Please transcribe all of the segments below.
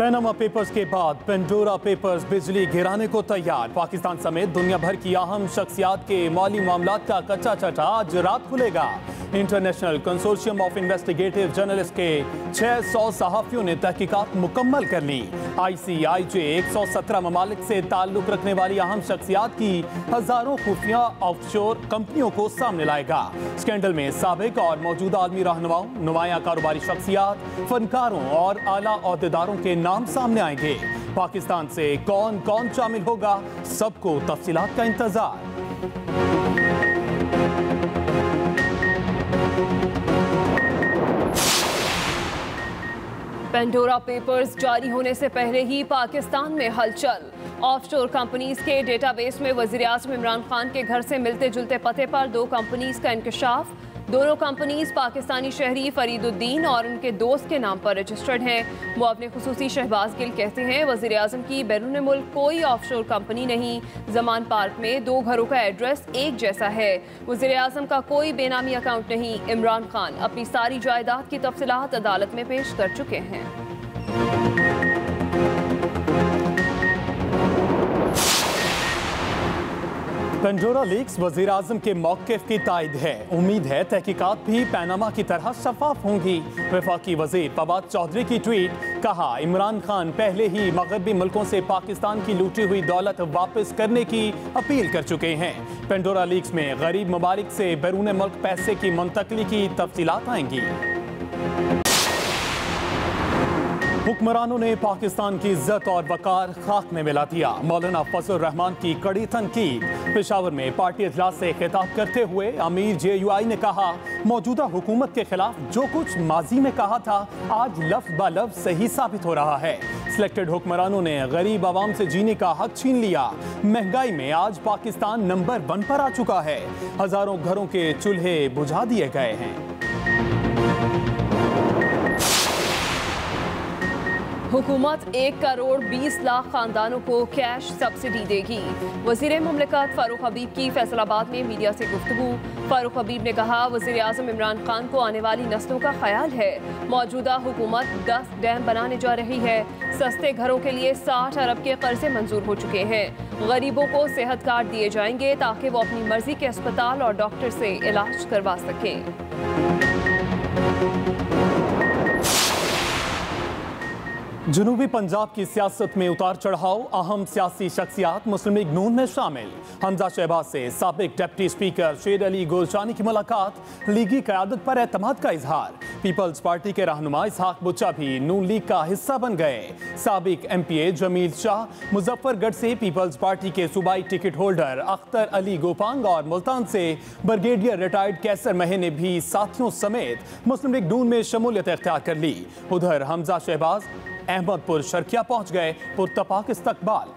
Panama papers के बाद Pandora papers बिजली गिराने को तैयार। पाकिस्तान समेत दुनिया भर की अहम शख्सियात के माली मामलात का कच्चा चटा आज रात खुलेगा। International consortium of investigative journalist के 600 सहाफियों ने तहकीकात मुकम्मल कर ली। ICIJ 117 ममालिक से ताल्लुक रखने वाली अहम शख्सियात की हजारों खुफिया ऑफशोर कंपनियों को सामने लाएगा। स्कैंडल में साबिक और मौजूदा आलमी रहनुमाओं, नुमाया कारोबारी शख्सियात, फनकारों और आला ओहदेदारों के नाम सामने आएंगे। पाकिस्तान से कौन कौन शामिल होगा, सबको तफसीलात का इंतजार। पेंडोरा पेपर्स जारी होने से पहले ही पाकिस्तान में हलचल। ऑफशोर कंपनीज के डेटाबेस में वज़ीर-ए-आज़म इमरान खान के घर से मिलते जुलते पते पर 2 कंपनीज का इंकशाफ। दोनों कंपनीज पाकिस्तानी शहरी फरीदुद्दीन और उनके दोस्त के नाम पर रजिस्टर्ड हैं। मुआवने खुसूसी शहबाज गिल कहते हैं, वज़ीर-ए-आज़म की बैरून मुल्क कोई ऑफशोर कंपनी नहीं। जमान पार्क में 2 घरों का एड्रेस एक जैसा है। वज़ीर-ए-आज़म का कोई बेनामी अकाउंट नहीं। इमरान खान अपनी सारी जायदाद की तफसीलात अदालत में पेश कर चुके हैं। पेंडोरा लीक्स वज़ीर-ए-आज़म के मौक़िफ़ की तायद है। उम्मीद है तहकीकात भी पैनामा की तरह शफाफ होंगी। वफाकी वज़ीर फवाद चौधरी की ट्वीट, कहा इमरान खान पहले ही मगरबी मुल्कों से पाकिस्तान की लूटी हुई दौलत वापस करने की अपील कर चुके हैं। पेंडोरा लीक्स में गरीब ममालिक से बैरून मुल्क पैसे की मुंतकली की तफसीलात आएंगी। हुक्मरानों ने पाकिस्तान की इज्जत और वकार खाक में मिला दिया। मौलाना फजल रहमान की कड़ी तनकीद। पेशावर में पार्टी इजलास से खिताब करते हुए अमीर JUI ने कहा, मौजूदा हुकूमत के खिलाफ जो कुछ माजी में कहा था आज लफ्ज ब लफ्ज सही साबित हो रहा है। सिलेक्टेड हुक्मरानों ने गरीब आवाम से जीने का हक छीन लिया। महंगाई में आज पाकिस्तान नंबर 1 पर आ चुका है। हजारों घरों के चूल्हे बुझा दिए गए हैं। हुकूमत 1 करोड़ 20 लाख खानदानों को कैश सब्सिडी देगी। वज़ीर मुमलिकत फारूक हबीब की फैसलाबाद में मीडिया से गुफ्तगू। फारूक हबीब ने कहा, वज़ीर-ए-आज़म इमरान खान को आने वाली नस्लों का ख्याल है। मौजूदा हुकूमत 10 डैम बनाने जा रही है। सस्ते घरों के लिए 60 अरब के कर्जे मंजूर हो चुके हैं। गरीबों को सेहत कार्ड दिए जाएंगे ताकि वो अपनी मर्जी के अस्पताल और डॉक्टर से इलाज करवा सकें। जनूबी पंजाब की सियासत में उतार चढ़ाव। अहम सियासी शख्सियात मुस्लिम लीग नून में शामिल। हमजा शहबाज से साबिक डिप्टी स्पीकर शेर अली गोलशानी की मुलाकात। लीगी क़यादत पर एतमाद का इजहार। पीपल्स पार्टी के रहनुमा इसहाक बुच्चा भी नून लीग का हिस्सा बन गए। साबिक MPA जमील शाह मुजफ्फरगढ़ से पीपल्स पार्टी के सूबाई टिकट होल्डर अख्तर अली गोपांग और मुल्तान से ब्रिगेडियर रिटायर्ड कैसर महे ने भी साथियों समेत मुस्लिम लीग नून में शमूलियत इख्तियार कर ली। उधर हमजा शहबाज अहमदपुर शर्किया पहुंच गए। पुरतपाक इस्तकबाल।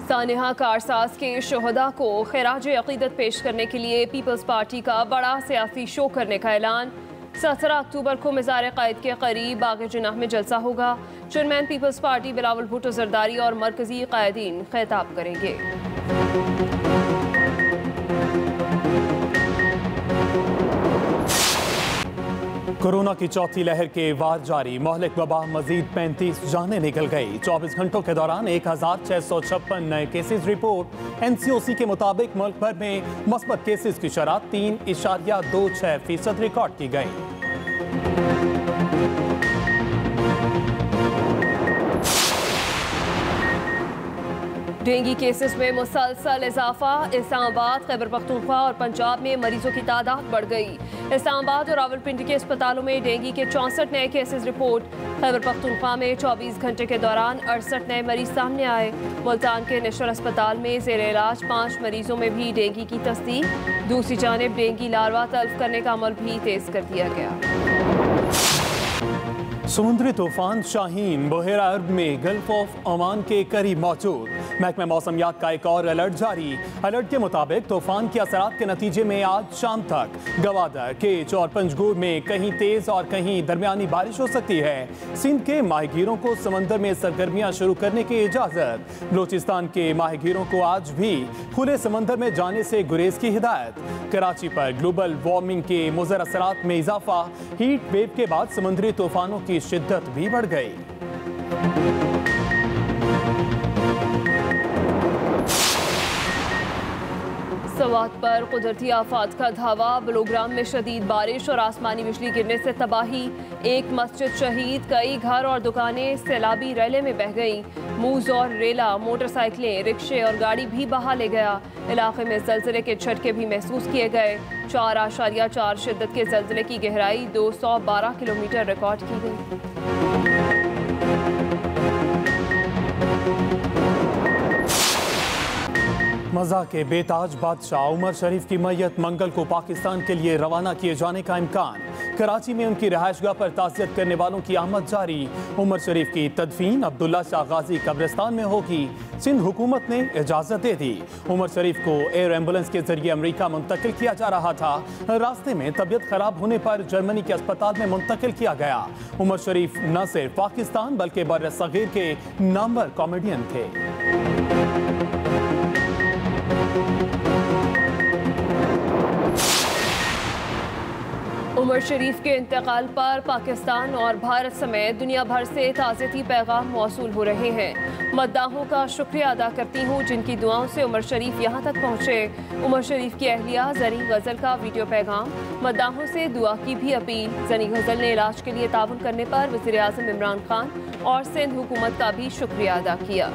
सानिहा कारसाज के शोहदा को खिराज अकीदत पेश करने के लिए पीपल्स पार्टी का बड़ा सियासी शो करने का ऐलान। 17 अक्टूबर को मज़ार क़ायद के करीब बाग़ जनाह में जलसा होगा। चेयरमैन पीपल्स पार्टी बिलावल भुट्टो जरदारी और मरकजी क़ायदीन खिताब करेंगे। कोरोना की चौथी लहर के वार जारी। मोहलिक वबा मजीद 35 जानें निकल गई। 24 घंटों के दौरान 1656 नए केसेस रिपोर्ट। NCOC के मुताबिक मुल्क भर में मस्बत केसेस की शरह 3.26% रिकॉर्ड की गई। डेंगू केसेस में मुसलसल इजाफा। इस्लामाबाद, खैबर पख्तूनख्वा और पंजाब में मरीजों की तादाद बढ़ गई। इस्लामाबाद और रावलपिंडी के अस्पतालों में डेंगू के 64 नए केसेस रिपोर्ट। खैबर पख्तूनख्वा में 24 घंटे के दौरान 68 नए मरीज सामने आए। मुल्तान के नेशनल अस्पताल में ज़ेर इलाज 5 मरीजों में भी डेंगू की तस्दीक। दूसरी जानिब डेंगू लार्वा तल्फ करने का अमल भी तेज कर दिया गया। समुद्री तूफान शाहीन बहेरा अरब में गल्फ ऑफ ओमान के करीब मौजूद। महकमा मौसमियात का एक और अलर्ट जारी। अलर्ट के मुताबिक तूफान के असरात के नतीजे में आज शाम तक गवादर, केच और पंजगुर में कहीं तेज और कहीं दरमियानी बारिश हो सकती है। सिंध के माहीगीरों को समंदर में सरगर्मियां शुरू करने की इजाजत। बलूचिस्तान के माहीगीरों को आज भी खुले समंदर में जाने से गुरेज की हिदायत। कराची पर ग्लोबल वार्मिंग के मुज़र असरात में इजाफा। हीट वेव के बाद समुद्री तूफानों की शिद्दत भी बढ़ गई। सवात पर कुदरती आफात का धावा। बलोग्राम में शदीद बारिश और आसमानी बिजली गिरने से तबाही। एक मस्जिद शहीद, कई घर और दुकानें सैलाबी रैले में बह गईं। मूज और रेला, मोटरसाइकिलें, रिक्शे और गाड़ी भी बहा ले गया। इलाके में जलजले के झटके भी महसूस किए गए। 4.4 शिद्दत के जलजले की गहराई 212 किलोमीटर रिकॉर्ड की गई। मज़ा के बेताज बादशाह उमर शरीफ की मैयत मंगल को पाकिस्तान के लिए रवाना किए जाने का इम्कान। कराची में उनकी रिहाइशगाह पर ताज़ियत करने वालों की आमद जारी। उमर शरीफ की तदफीन अब्दुल्ला शाह गाजी कब्रिस्तान में होगी। सिंध हुकूमत ने इजाज़त दे दी। उमर शरीफ को एयर एम्बुलेंस के जरिए अमेरिका मुंतकिल किया जा रहा था। रास्ते में तबीयत खराब होने पर जर्मनी के अस्पताल में मुंतकिल किया गया। उमर शरीफ न सिर्फ पाकिस्तान बल्कि बर्र सगीर के नामवर कॉमेडियन थे। उमर शरीफ के इंतकाल पर पाकिस्तान और भारत समेत दुनिया भर से ताज़ियती पैगाम मौसूल हो रहे हैं। मद्दाहों का शुक्रिया अदा करती हूँ जिनकी दुआओं से उमर शरीफ यहाँ तक पहुँचे। उमर शरीफ की अहलिया ज़री गज़ल का वीडियो पैगाम। मद्दाहों से दुआ की भी अपील। ज़री गज़ल ने इलाज के लिए ताउन करने पर वज़ीर आज़म इमरान खान और सिंध हुकूमत का भी शुक्रिया अदा किया।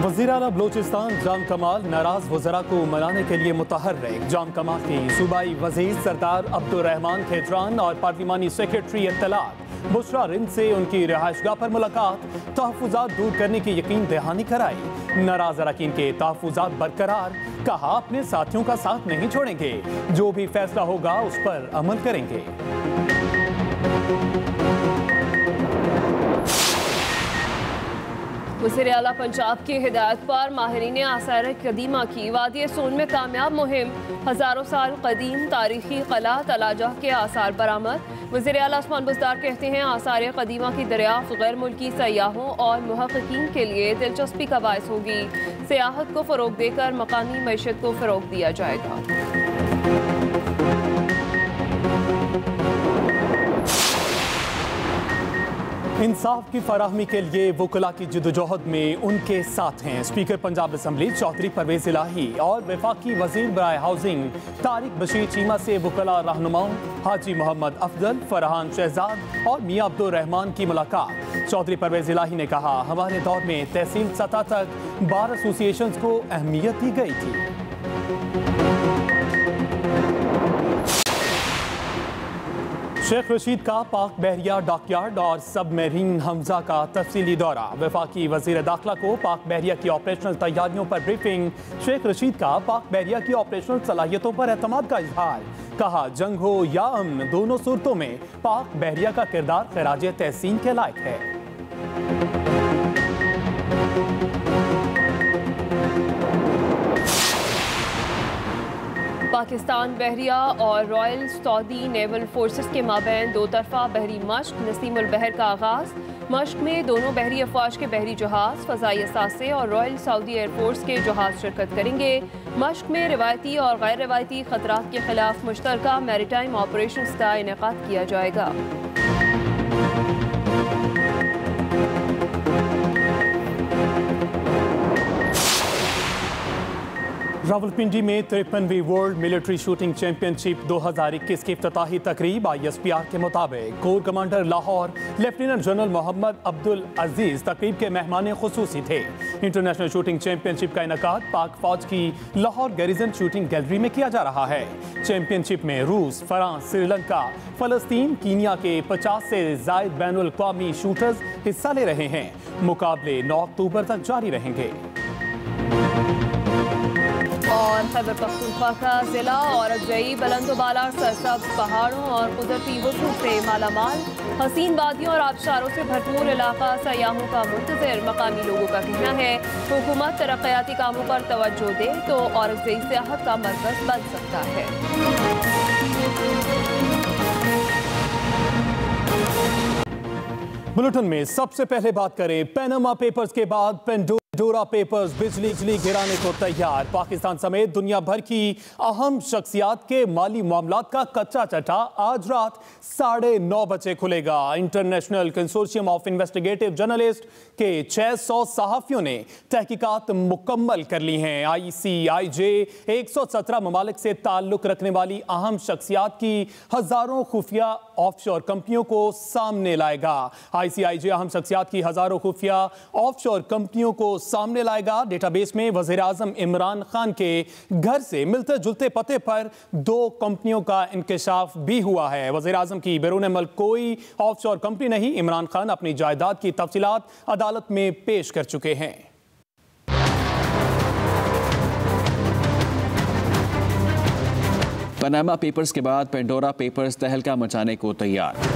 वज़ीर आला बलूचिस्तान जाम कमाल नाराज वज़रा को मनाने के लिए मुतहर्रिक। जाम कमाल की सूबाई वज़ीर सरदार अब्दुर्रहमान खेजरान और पार्लिमानी सेक्रेटरी इत्तलात बुशरा रिंद से उनकी रिहाइशगाह पर मुलाकात। तहफ़्फ़ुज़ात दूर करने की यकीन दहानी कराई। नाराज अरकान के तहफ़्फ़ुज़ात बरकरार। कहा अपने साथियों का साथ नहीं छोड़ेंगे, जो भी फैसला होगा उस पर अमल करेंगे। वज़ीर आला पंजाब की हिदायत पर माहिरीन आसार कदीमा की वादी सोन में कामयाब मुहिम। हज़ारों साल कदीम तारीखी कला तलाजा के आसार बरामद। वज़ीर आला उस्मान बुज़दार कहते हैं आसार कदीमा की दरियाफ्त गैर मुल्की सयाहों और मुहक़्क़ीन के लिए दिलचस्पी का बायस होगी। सियाहत को फ़रोग देकर मकामी मईशत को फ़रोग दिया जाएगा। इंसाफ की फराहमी के लिए वकला की जदोजहद में उनके साथ हैं स्पीकर पंजाब असम्बली चौधरी परवेज इलाही और वफाकी वजीर बराए हाउसिंग तारिक बशीर चीमा से वकला रहनुमाओं हाजी मोहम्मद अफजल, फरहान शहजाद और मियां अब्दुल रहमान की मुलाकात। चौधरी परवेज इलाही ने कहा हमारे दौर में तहसील सतह तक बार एसोसिएशंस को अहमियत दी गई थी। शेख रशीद का पाक बहरिया डॉकयार्ड और सबमरीन हमजा का तफसीली दौरा। वफाकी वजीर दाखिला को पाक बहरिया की ऑपरेशनल तैयारियों पर ब्रीफिंग। शेख रशीद का पाक बहरिया की ऑपरेशनल सलाहियतों पर एतमाद का इजहार। कहा जंग हो या अमन दोनों सूरतों में पाक बहरिया का किरदार खराज तहसीन के लायक है। पाकिस्तान बहरिया और रॉयल सऊदी नेवल फोर्सेस के माबैन दो तरफा बहरी मश्क नसीमुल बहर का आगाज। मश्क में दोनों बहरी अफवाज के बहरी जहाज, फजाई असासे और रॉयल सऊदी एयरफोर्स के जहाज शिरकत करेंगे। मश्क में रिवायती और गैर रिवायती खतरात के खिलाफ मुश्तरका मैरीटाइम ऑपरेशंस का इनेकाद किया जाएगा। रावलपिंडी में 53वीं वर्ल्ड मिलिट्री शूटिंग चैंपियनशिप 2021 की इफ्तिताही तकरीब। ISPR के मुताबिक corps commander Lahore lieutenant general Mohammad Abdul Aziz तकरीब के मेहमान खुसूसी थे। इंटरनेशनल शूटिंग चैंपियनशिप का इनेकाद पाक फौज की लाहौर गैरिजन शूटिंग गैलरी में किया जा रहा है। चैंपियनशिप में रूस, फ्रांस, श्रीलंका, फलस्तीन, कीनिया के 50 से जायद बैनुल अक़वामी शूटर्स हिस्सा ले रहे हैं। मुकाबले 9 अक्टूबर तक जारी रहेंगे। और खैबर पख्तूनख्वा का जिला औरंगजेब बुलंदोबाला सरसब्ज पहाड़ों और कुदरती वसूल से मालामाल, हसीन वादियों और आबशारों से भरपूर इलाका सयाहों का मुंतज़िर। मकामी लोगों का कहना है हुकूमत तरक्याती कामों पर तवज्जो दे तो औरंगजेब सियाहत का मरकज बन सकता है। बुलेटिन में सबसे पहले बात करें पैनामा पेपर्स के बाद पेंडोरा पेपर्स बिजली गिराने को तैयार। पाकिस्तान समेत दुनिया भर की अहम शख्सियात के माली मामलात का कच्चा चटा आज रात 9:30 बजे खुलेगा। International consortium of investigative journalist के 600 सहाफियों ने तहकीकात मुकम्मल कर ली हैं। ICIJ 117 ममालिक से ताल्लुक रखने वाली अहम शख्सियात की हजारों खुफिया ऑफशोर कंपनियों को सामने लाएगा। ICIJ अहम शख्सियात की हजारों खुफिया ऑफशोर कंपनियों को सामने लाएगा। डेटाबेस में वजीर आजम इमरान खान के घर से मिलते जुलते पते पर 2 कंपनियों का इंकशाफ भी हुआ है। वजीर आजम की बैरून मुल्क कोई ऑफशोर कंपनी नहीं। इमरान खान अपनी जायदाद की तफसीलात अदालत में पेश कर चुके हैं। पनामा पेपर्स के बाद पेंडोरा पेपर्स तहलका मचाने को तैयार।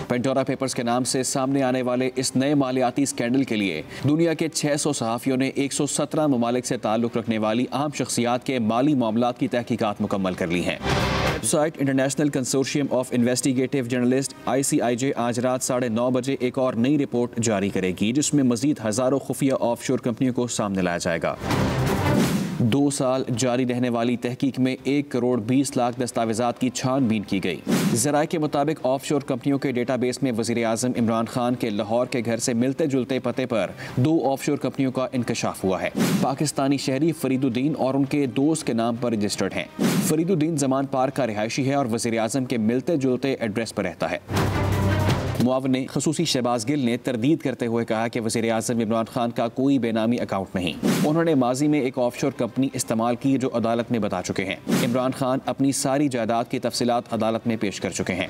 पेंडोरा पेपर्स के नाम से सामने आने वाले इस नए मालियाती स्कैंडल के लिए दुनिया के 600 सहाफियों ने 117 ममालिक से ताल्लुक रखने वाली अहम शख्सियात के माली मामलात की तहकीकात मुकम्मल कर ली हैं। Website international consortium of investigative journalist ICIJ आज रात 9:30 बजे एक और नई रिपोर्ट जारी करेगी, जिसमें मजीद हजारों खुफिया ऑफशोर कंपनियों को सामने लाया जाएगा। 2 साल जारी रहने वाली तहकीक में 1 करोड़ 20 लाख दस्तावेजात की छानबीन की गई। ज़राए के मुताबिक ऑफशोर कंपनियों के डेटाबेस में वज़ीर आज़म इमरान खान के लाहौर के घर से मिलते जुलते पते पर 2 ऑफशोर कंपनियों का इंकशाफ हुआ है। पाकिस्तानी शहरी फरीदुद्दीन और उनके दोस्त के नाम पर रजिस्टर्ड हैं। फरीदुद्दीन जमान पार्क का रिहायशी है और वज़ीर आज़म के मिलते जुलते एड्रेस पर रहता है। मुआवने खसूसी शहबाज गिल ने तरदीद करते हुए कहा कि वज़ीर आज़म इमरान खान का कोई बेनामी अकाउंट नहीं। उन्होंने माजी में एक ऑफशोर कंपनी इस्तेमाल की जो अदालत में बता चुके हैं। इमरान खान अपनी सारी जायदाद की तफसीलात अदालत में पेश कर चुके हैं।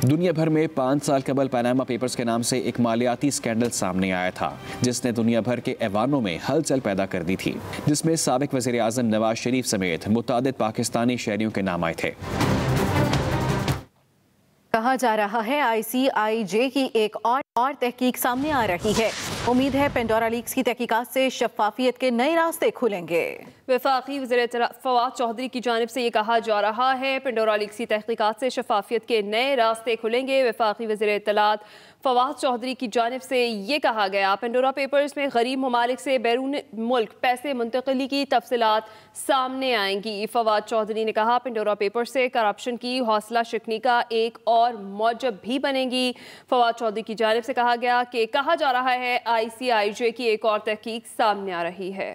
दुनिया भर में 5 साल कबल पनामा पेपर्स के नाम से एक मालियाती स्कैंडल सामने आया था, जिसने दुनिया भर के ऐवानों में हलचल पैदा कर दी थी, जिसमें साबिक वज़ीर आज़म नवाज शरीफ समेत मुतादिद पाकिस्तानी शहरियों के नाम आए थे। कहा जा रहा है ICIJ की एक और तहकीक सामने आ रही है। उम्मीद है पेंडोरा लीक्स की तहकीकात से शफाफियत के नए रास्ते खुलेंगे। वफाकी वज़ीर फवाद चौधरी की जानिब से ये कहा जा रहा है पेंडोरा लीक्स की तहकीकात से शफाफियत के नए रास्ते खुलेंगे। वफाकी वज़ीर इत्तलात फवाद चौधरी की जानिब से ये कहा गया पेंडोरा पेपर्स में गरीब ममालिक से बैरून मुल्क पैसे मुंतकली की तफसीलात सामने आएंगी। फवाद चौधरी ने कहा पेंडोरा पेपर्स से करप्शन की हौसला शिकनी का एक और मौजब भी बनेगी। फवाद चौधरी की जानिब से कहा गया कि कहा जा रहा है ICIJ की एक और तहकीक सामने आ रही है।